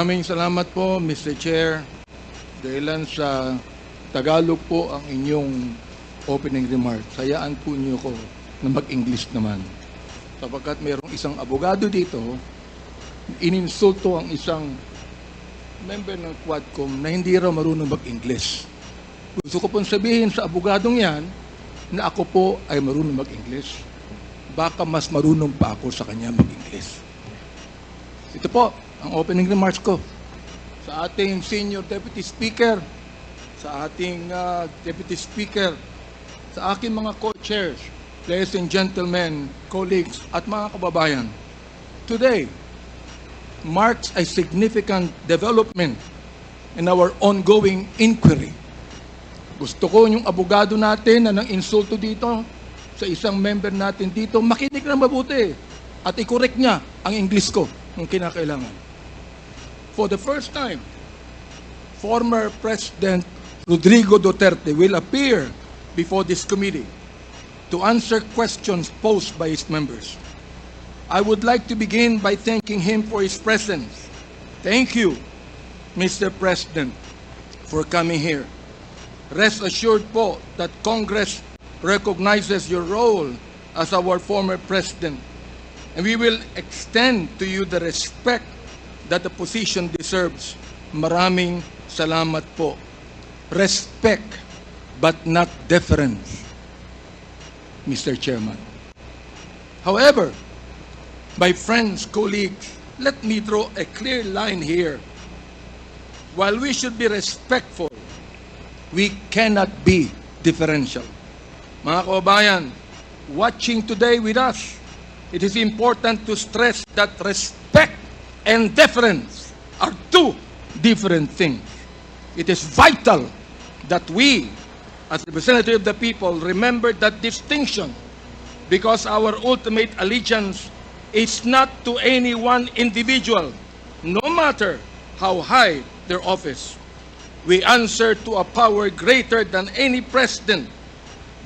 Maraming salamat po, Mr. Chair. Dahilan sa Tagalog po ang inyong opening remarks. Hayaan po niyo ko na mag-English naman. Sapagkat mayroong isang abogado dito, ininsulto ang isang member ng Quadcom na hindi raw marunong mag-English. Gusto ko pong sabihin sa abogadong yan na ako po ay marunong mag-English. Baka mas marunong pa ako sa kanya mag-English. Ito po ang opening remarks ko sa ating Senior Deputy Speaker, sa ating Deputy Speaker, sa aking mga co-chairs, ladies and gentlemen, colleagues, at mga kababayan. Today marks a significant development in our ongoing inquiry. Gusto ko yung abogado natin na nang insulto dito sa isang member natin dito, makinig na mabuti at i-correct niya ang English ko kung kinakailangan. For the first time, former President Rodrigo Duterte will appear before this committee to answer questions posed by his members. I would like to begin by thanking him for his presence. Thank you, Mr. President, for coming here. Rest assured po that Congress recognizes your role as our former president, and we will extend to you the respect that the position deserves. Maraming salamat po. Respect, but not deference, Mr. Chairman. However, my friends, colleagues, let me draw a clear line here. While we should be respectful, we cannot be differential. Mga kababayan, watching today with us, it is important to stress that respect and deference are two different things. It is vital that we, as representatives of the people, remember that distinction, because our ultimate allegiance is not to any one individual, no matter how high their office. We answer to a power greater than any president.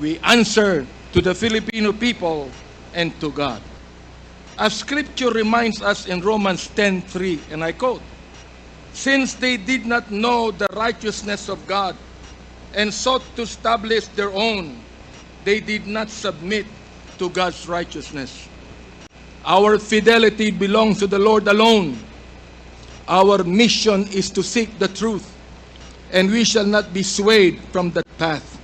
We answer to the Filipino people and to God. As Scripture reminds us in Romans 10:3, and I quote, "Since they did not know the righteousness of God and sought to establish their own, they did not submit to God's righteousness." Our fidelity belongs to the Lord alone. Our mission is to seek the truth, and we shall not be swayed from that path.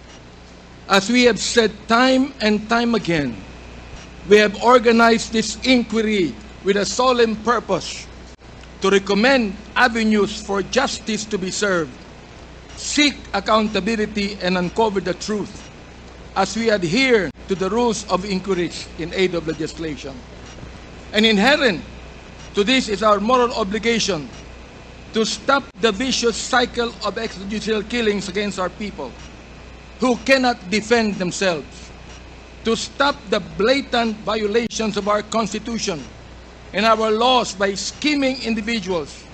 As we have said time and time again, we have organized this inquiry with a solemn purpose to recommend avenues for justice to be served, seek accountability, and uncover the truth as we adhere to the rules of inquiries in aid of legislation. And inherent to this is our moral obligation to stop the vicious cycle of extrajudicial killings against our people who cannot defend themselves, to stop the blatant violations of our Constitution and our laws by scheming individuals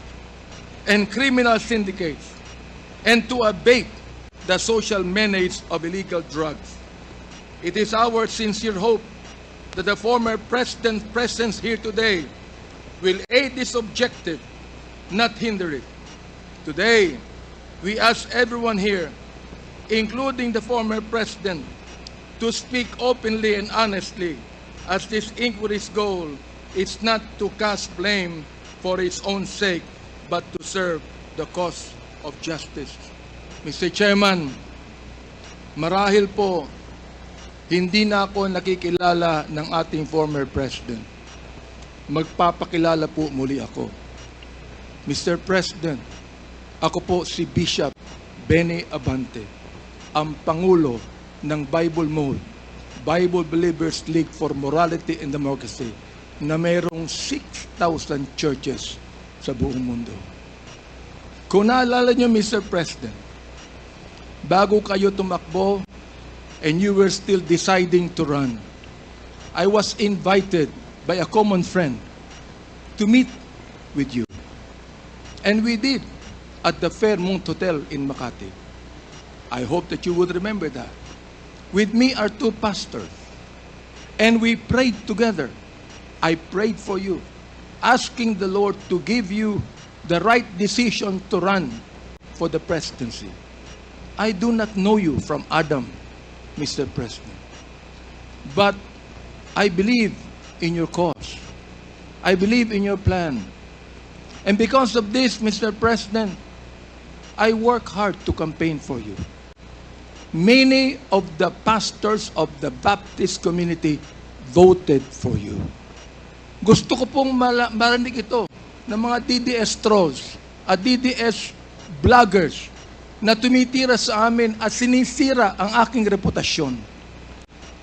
and criminal syndicates, and to abate the social menace of illegal drugs. It is our sincere hope that the former President's presence here today will aid this objective, not hinder it. Today, we ask everyone here, including the former President, to speak openly and honestly, as this inquiry's goal is not to cast blame for its own sake, but to serve the cause of justice. Mr. Chairman, marahil po, hindi na ako nakikilala ng ating former President. Magpapakilala po muli ako. Mr. President, ako po si Bishop Benny Abante, ang Pangulo ng Bible Mode, Bible Believers League for Morality and Democracy, na mayroong 6,000 churches sa buong mundo. Kung naalala nyo, Mr. President, bago kayo tumakbo and you were still deciding to run, I was invited by a common friend to meet with you. And we did at the Fairmont Hotel in Makati. I hope that you would remember that. With me are two pastors, and we prayed together. I prayed for you, asking the Lord to give you the right decision to run for the presidency. I do not know you from Adam, Mr. President. But I believe in your cause. I believe in your plan. And because of this, Mr. President, I work hard to campaign for you. Many of the pastors of the Baptist community voted for you. Gusto ko pong marinig ito ng mga DDS trolls at DDS vloggers na tumitira sa amin at sinisira ang aking reputasyon.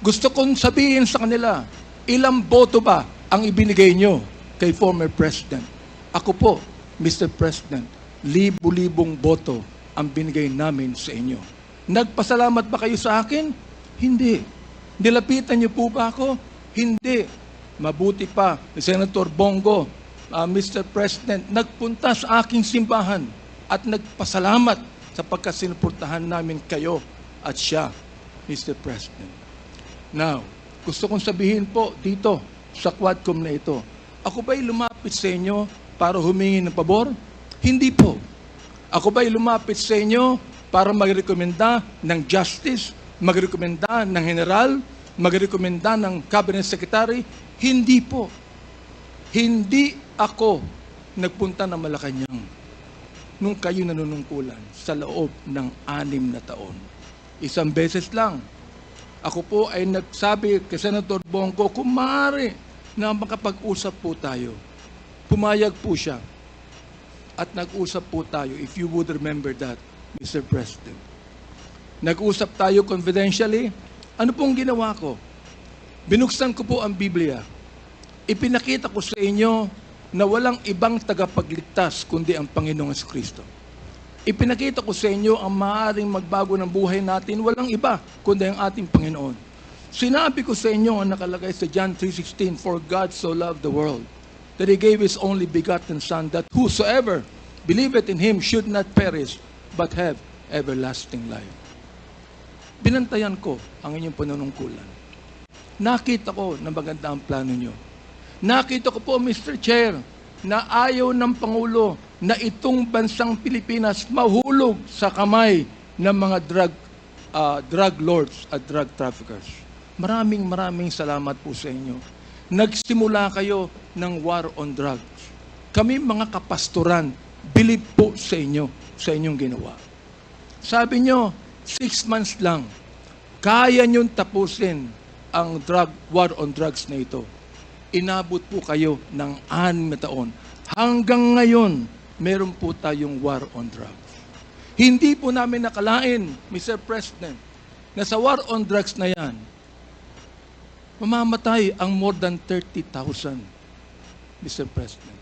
Gusto kong sabihin sa kanila, ilang boto ba ang ibinigay nyo kay former President? Ako po, Mr. President, libo-libong boto ang binigay namin sa inyo. Nagpasalamat ba kayo sa akin? Hindi. Nilapitan niyo po ba ako? Hindi. Mabuti pa, Senator Bongo, Mr. President, nagpunta sa aking simbahan at nagpasalamat sapagkat sinuportahan namin kayo at siya, Mr. President. Now, gusto kong sabihin po dito sa Quadcom na ito, ako ba'y lumapit sa inyo para humingi ng pabor? Hindi po. Ako ba'y lumapit sa inyo para magrekomenda ng justice, magrekomenda ng general, magrekomenda ng cabinet secretary? Hindi po. Hindi ako nagpunta ng Malacanang nung kayo nanunungkulan sa loob ng 6 na taon. Isang beses lang. Ako po ay nagsabi kay Senator Bongo, kung maaari na makapag-usap po tayo. Pumayag po siya. At nag-usap po tayo, if you would remember that, Mr. President. Nag-usap tayo confidentially. Ano pong ginawa ko? Binuksan ko po ang Biblia. Ipinakita ko sa inyo na walang ibang tagapagligtas kundi ang Panginoong Kristo. Ipinakita ko sa inyo ang maaaring magbago ng buhay natin, walang iba kundi ang ating Panginoon. Sinabi ko sa inyo ang nakalagay sa John 3:16, "For God so loved the world, that He gave His only begotten Son, that whosoever believeth in Him should not perish, but have everlasting life." Binantayan ko ang inyong panunungkulan. Nakita ko na maganda ang plano nyo. Nakita ko po, Mr. Chair, na ayaw ng Pangulo na itong bansang Pilipinas mahulog sa kamay ng mga drug lords at drug traffickers. Maraming salamat po sa inyo. Nagsimula kayo ng war on drugs. Kami mga kapastoran, believe po sa inyo, sa inyong ginawa. Sabi nyo, 6 months lang, kaya nyong tapusin ang war on drugs na ito. Inabot po kayo ng 6 na taon. Hanggang ngayon, meron po tayong war on drugs. Hindi po namin nakalain, Mr. President, na sa war on drugs na yan, mamamatay ang more than 30,000, Mr. President.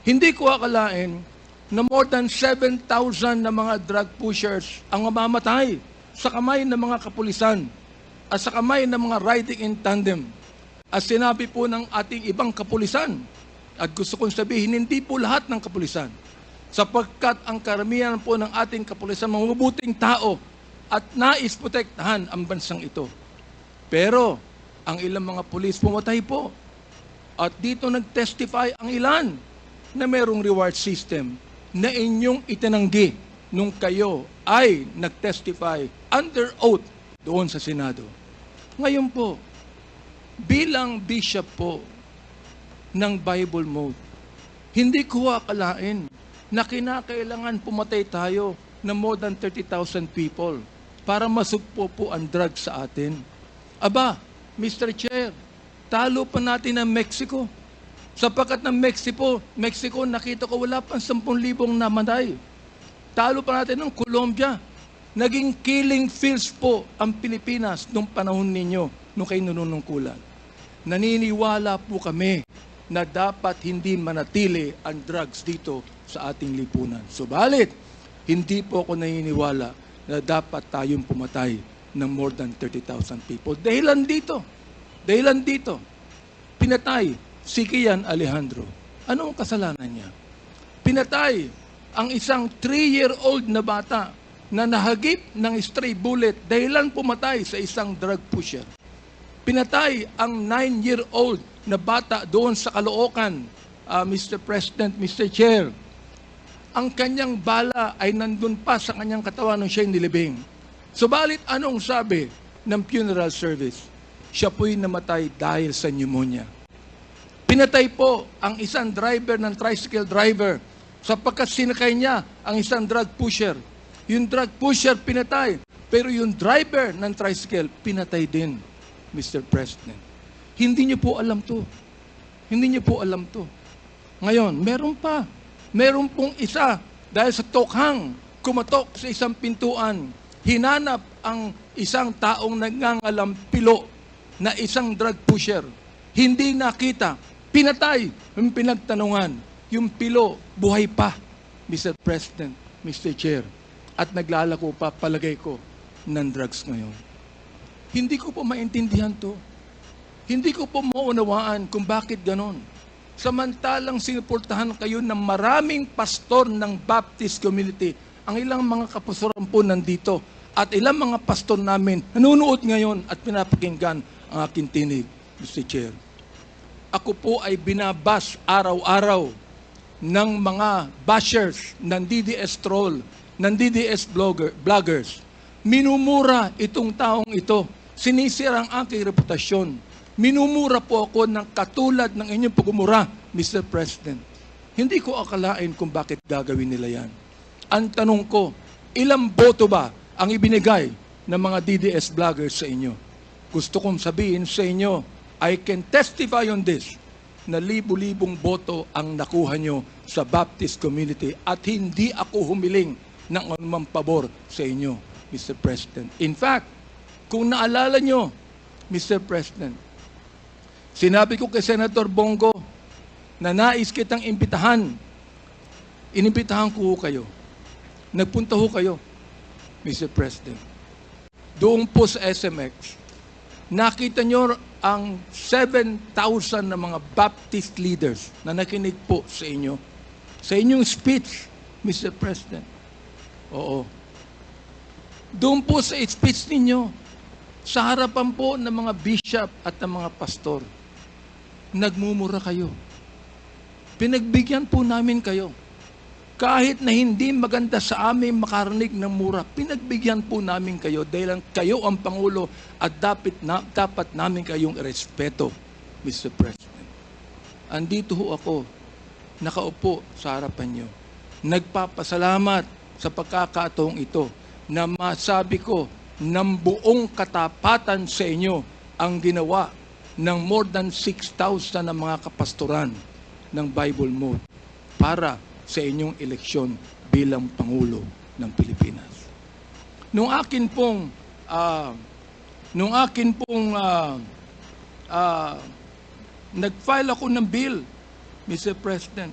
Hindi ko akalain na more than 7,000 na mga drug pushers ang mamamatay sa kamay ng mga kapulisan at sa kamay ng mga riding in tandem. At sinabi po ng ating ibang kapulisan, at gusto kong sabihin, hindi po lahat ng kapulisan, sapagkat ang karamihan po ng ating kapulisan, mga mabuting tao, at nais protektahan ang bansang ito. Pero, ang ilang mga pulis pumatay po. At dito nag-testify ang ilan na merong reward system na inyong itinanggi nung kayo ay nag-testify under oath doon sa Senado. Ngayon po, bilang bishop po ng Bible Mode, hindi ko akalain na kinakailangan pumatay tayo ng more than 30,000 people para masugpo po ang drugs sa atin. Aba, Mr. Chair, talo pa natin ang Mexico. Sapagkat ng Mexico, nakita ko wala pang 10,000 namatay. Talo pa natin ng Colombia. Naging killing fields po ang Pilipinas nung panahon ninyo, nung kayo nanunungkulan. Naniniwala po kami na dapat hindi manatili ang drugs dito sa ating lipunan. Subalit, hindi po ako naniniwala na dapat tayong pumatay ng more than 30,000 people. Dahilan dito, pinatay si Kian Alejandro. Ano ang kasalanan niya? Pinatay ang isang 3-year-old na bata na nahagip ng stray bullet dahilan pumatay sa isang drug pusher. Pinatay ang 9-year-old na bata doon sa Caloocan, Mr. President, Mr. Chair, ang kanyang bala ay nandun pa sa kanyang katawan nung siya'y nilibing. Subalit anong sabi ng funeral service? Siya po'y namatay dahil sa pneumonia. Pinatay po ang isang driver ng tricycle driver sapagkat sinakay niya ang isang drug pusher. Yung drug pusher pinatay, pero yung driver ng tricycle pinatay din, Mr. President. Hindi niyo po alam to. Hindi niyo po alam to. Ngayon, meron pong isa dahil sa tokhang kumatok sa isang pintuan, hinanap ang isang taong nangangalampilo na isang drug pusher. Hindi nakita, pinatay, yung pinagtanungan, yung pilo, buhay pa, Mr. President, Mr. Chair, at naglalako pa, palagay ko, ng drugs ngayon. Hindi ko po maintindihan to. Hindi ko po maunawaan kung bakit ganon. Samantalang sinuportahan kayo ng maraming pastor ng Baptist community. Ang ilang mga kapastoran po nandito at ilang mga pastor namin nanonood ngayon at pinapakinggan ang aking tinig, Mr. Chair. Ako po ay binabas araw-araw ng mga bashers ng DDS troll, ng DDS bloggers. Minumura itong taong ito. Sinisira ang aking reputasyon. Minumura po ako ng katulad ng inyong pagmumura, Mr. President. Hindi ko akalain kung bakit gagawin nila yan. Ang tanong ko, ilang boto ba ang ibinigay ng mga DDS vloggers sa inyo? Gusto kong sabihin sa inyo, I can testify on this, na libu-libong boto ang nakuha nyo sa Baptist community at hindi ako humiling ng anumang pabor sa inyo, Mr. President. In fact, kung naalala nyo, Mr. President, sinabi ko kay Senator Bongo na nais kitang imbitahan. Inimbitahan ko kayo. Nagpunta ho kayo, Mr. President. Doon po sa SMX, nakita nyo ang 7,000 na mga Baptist leaders na nakinig po sa inyo. Sa inyong speech, Mr. President. Oo. Doon po sa speech ninyo, sa harapan po ng mga bishop at ng mga pastor, nagmumura kayo. Pinagbigyan po namin kayo. Kahit na hindi maganda sa amin makarinig ng mura, pinagbigyan po namin kayo dahil kayo ang Pangulo at dapat namin kayong irespeto, Mr. President. Andito ho ako, nakaupo sa harapan nyo. Nagpapasalamat sa pagkakataong ito na masabi ko ng buong katapatan sa inyo ang ginawa ng more than 6,000 na mga kapastoran ng Bible Mode para sa inyong eleksyon bilang Pangulo ng Pilipinas. Nung akin pong nag-file ako ng bill, Mr. President,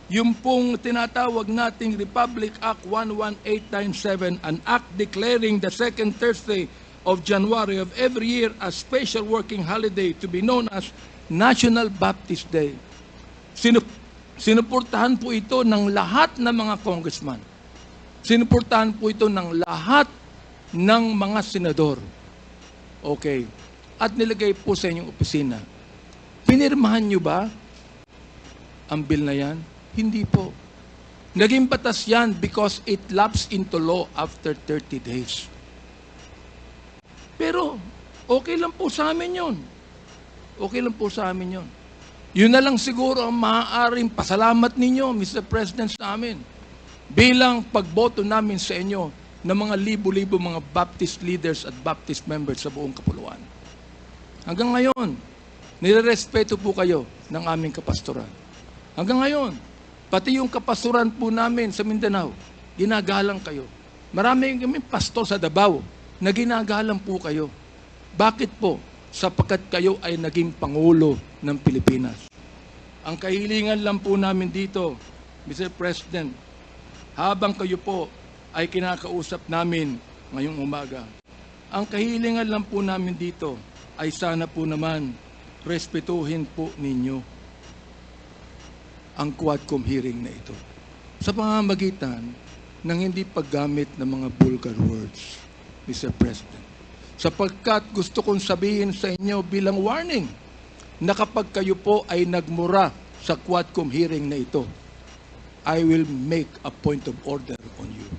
yung pong tinatawag nating Republic Act 11897, an act declaring the second Thursday of January of every year as special working holiday to be known as National Baptist Day. Sinuportahan po ito ng lahat ng mga congressman. Sinuportahan po ito ng lahat ng mga senador. Okay. At nilagay po sa inyong opisina. Pinirmahan nyo ba ang bill na yan? Hindi po. Naging batas yan because it lapsed into law after 30 days. Pero, okay lang po sa amin yun. Okay lang po sa amin yun. Yun na lang siguro ang maaaring pasalamat ninyo, Mr. President, sa amin. Bilang pagboto namin sa inyo ng mga libo-libo mga Baptist leaders at Baptist members sa buong kapuluan. Hanggang ngayon, nirerespeto po kayo ng aming kapastoran. Hanggang ngayon, pati yung kapastoran po namin sa Mindanao, ginagalang kayo. Marami kami pastor sa Davao na ginagalang po kayo. Bakit po? Sapagkat kayo ay naging Pangulo ng Pilipinas. Ang kahilingan lang po namin dito, Mr. President, habang kayo po ay kinakausap namin ngayong umaga, ang kahilingan lang po namin dito ay sana po naman respetuhin po ninyo ang Quadcom hearing na ito sa pamamagitan ng hindi paggamit ng mga vulgar words, Mr. President. Sapagkat gusto kong sabihin sa inyo bilang warning na kapag kayo po ay nagmura sa Quadcom hearing na ito, I will make a point of order on you.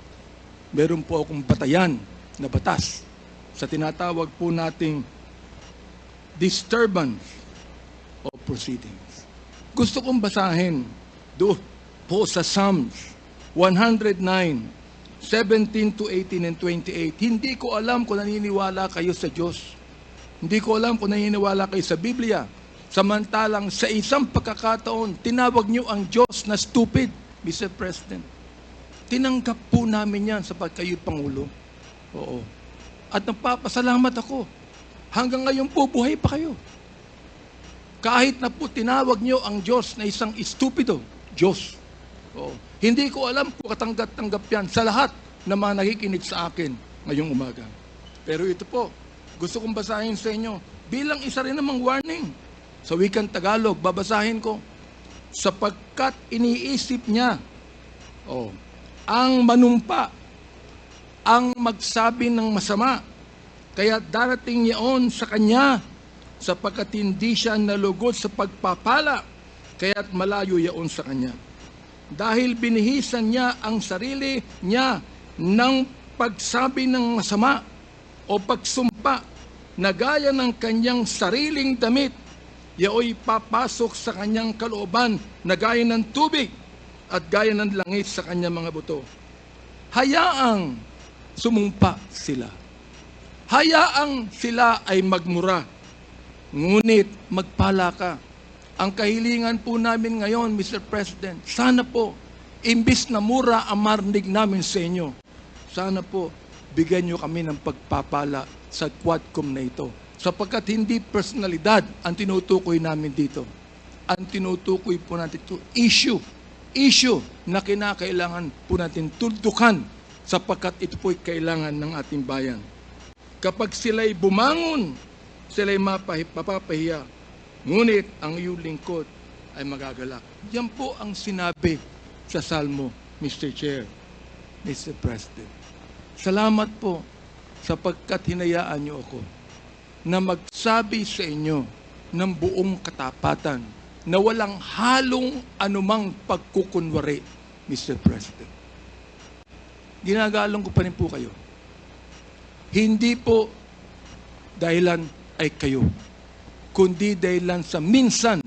Meron po akong batayan na batas sa tinatawag po nating disturbance of proceedings. Gusto kong basahin doon po sa Psalms 109, 17 to 18 and 28. Hindi ko alam kung naniniwala kayo sa Diyos. Hindi ko alam kung naniniwala kayo sa Biblia. Samantalang sa isang pagkakataon, tinawag niyo ang Diyos na stupid, Mr. President. Tinanggap po namin yan sapagkat kayo Pangulo. Oo. At nagpapasalamat ako. Hanggang ngayon po, buhay pa kayo. Kahit na po tinawag niyo ang Diyos na isang stupido, Diyos. Oo. Hindi ko alam kung katanggap-tanggap yan sa lahat na mga nakikinig sa akin ngayong umaga. Pero ito po, gusto kong basahin sa inyo bilang isa rin namang warning. Sa wikang Tagalog, babasahin ko. Sapagkat iniisip niya, ang manumpa, ang magsabi ng masama, kaya darating yaon sa kanya, sapagkat hindi siya nalugod sa pagpapala, kaya't malayo yaon sa kanya. Dahil binihisan niya ang sarili niya ng pagsabi ng masama o pagsumpa na gaya ng kanyang sariling damit, yaoy papasok sa kanyang kalooban na gaya ng tubig at gaya ng langit sa kanyang mga buto. Hayaang sumumpa sila. Hayaang sila ay magmura. Ngunit magpala ka. Ang kahilingan po namin ngayon, Mr. President, sana po, imbis na mura ang marinig namin sa inyo, sana po, bigyan nyo kami ng pagpapala sa Quadcom na ito. Sapagkat hindi personalidad ang tinutukoy namin dito. Ang tinutukoy po natin ito, issue na kinakailangan po natin tuldukan sapagkat ito po'y kailangan ng ating bayan. Kapag sila'y bumangon, sila'y mapapahiya, ngunit ang iyong lingkod ay magagalak. Yan po ang sinabi sa Salmo, Mr. Chair, Mr. President. Salamat po sapagkat hinayaan niyo ako na magsabi sa inyo ng buong katapatan na walang halong anumang pagkukunwari, Mr. President. Ginagalang ko pa rin po kayo. Hindi po dahilan ay kayo, kundi dahilan sa minsan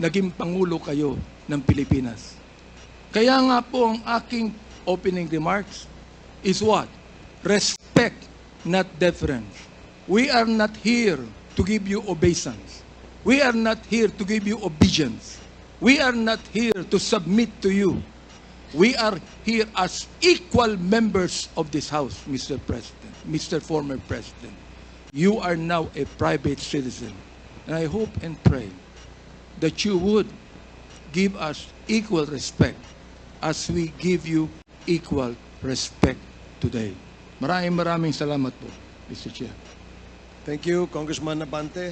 naging Pangulo kayo ng Pilipinas. Kaya nga po ang aking opening remarks is what? Respect, not deference. We are not here to give you obeisance. We are not here to give you obedience. We are not here to submit to you. We are here as equal members of this House, Mr. President, Mr. Former President. You are now a private citizen. And I hope and pray that you would give us equal respect as we give you equal respect today. Maraming salamat po, Mr. Chair. Thank you, Congressman Abante.